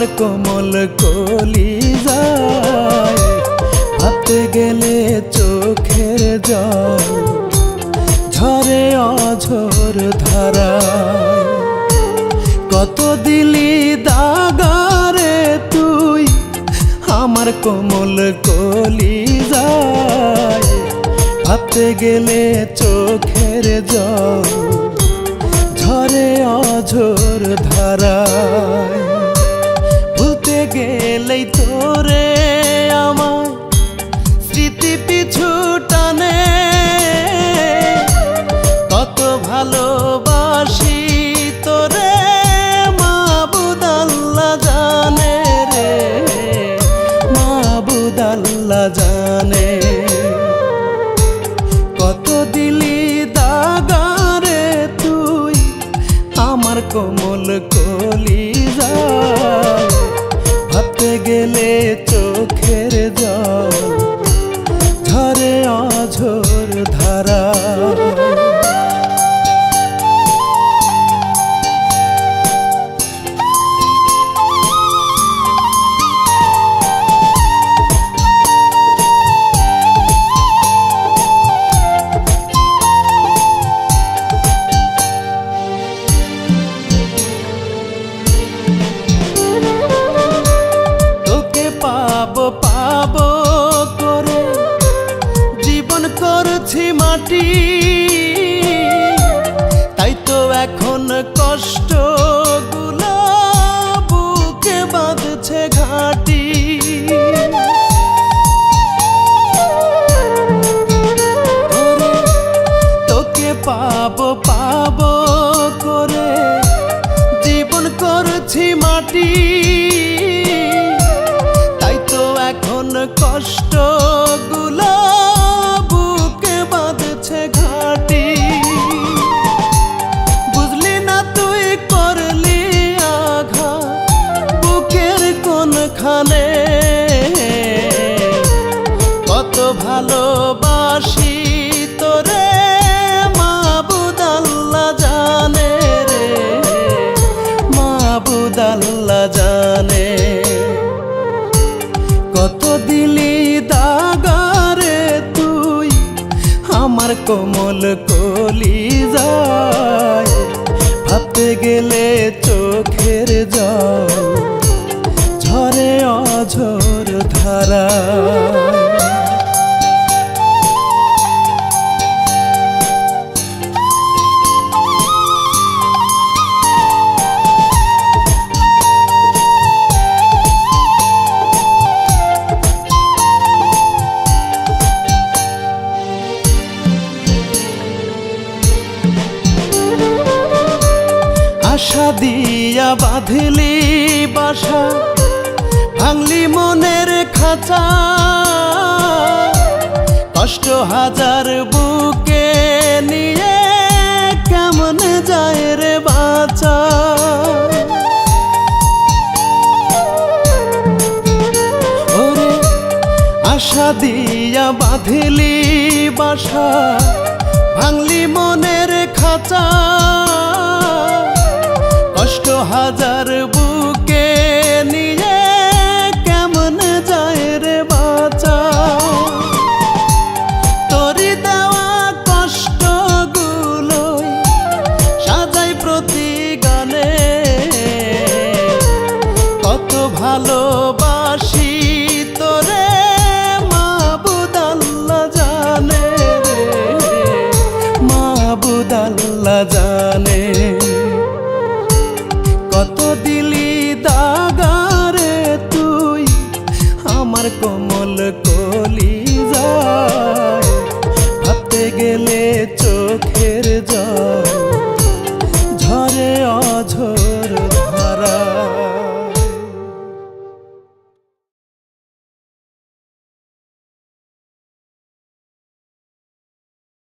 আমার কোমল কলিজায় ভাবতে গেলে চোখের জল ঝরে অঝোর ধারায়। কত দিলি দাগারে তুই আমার কোমল কলিজায় ভাবতে গেলে চোখের জল ঝরে অঝোর ধারায়। ভুলতে গেলেই তোরে আমার স্মৃতি পিছু টানে, কত ভালোবাসি তোরে মাবুদ আল্লাহ জানে রে, মাবুদ আল্লাহ জানে। কত দিলি দাগারে তুই আমার কোমল কলিজায় ভাবতে গেলে চোখের জল ঝরে অঝোর ধারায়। পাবো করে জীবন করছি মাটি, তাই তো এখন কষ্ট গুলো বুকে বাঁধছে ঘাটি। তোকে পাবো করে জীবন করছি মাটি, এখন কষ্ট গুলো বুকে বাঁধছে ঘাটি। বুঝলি না তুই করলি আঘাত বুকের কোনখানে, কত ভালোবাসি তোরে মাবুদ আল্লাহ জানে রে, মাবুদ আল্লাহ জানে। কত দিলি দাগারে তুই আমার কোমল কলিজায় ভাবতে গেলে চোখের জল ঝরে অঝোর ধারায়। আশা দিয়া বাঁধলি বাসা ভাঙলি মনের খাঁচা, কষ্ট হাজার বুকে নিয়ে কেমন যায় রে বাঁচা। ওরে আশা দিয়া বাঁধলি বাসা ভাঙলি মনের খাঁচা, কষ্ট হাজার বুকে নিয়ে কেমন যায় রে বাঁচা। তোরি দেওয়া কষ্ট গুলোই সাজাই প্রতি গানে, কত ভালোবাসি তোরে মাবুদ আল্লাহ জানে রে, মাবুদ আল্লাহ জানে। কত দিলি দাগারে তুই আমার কোমল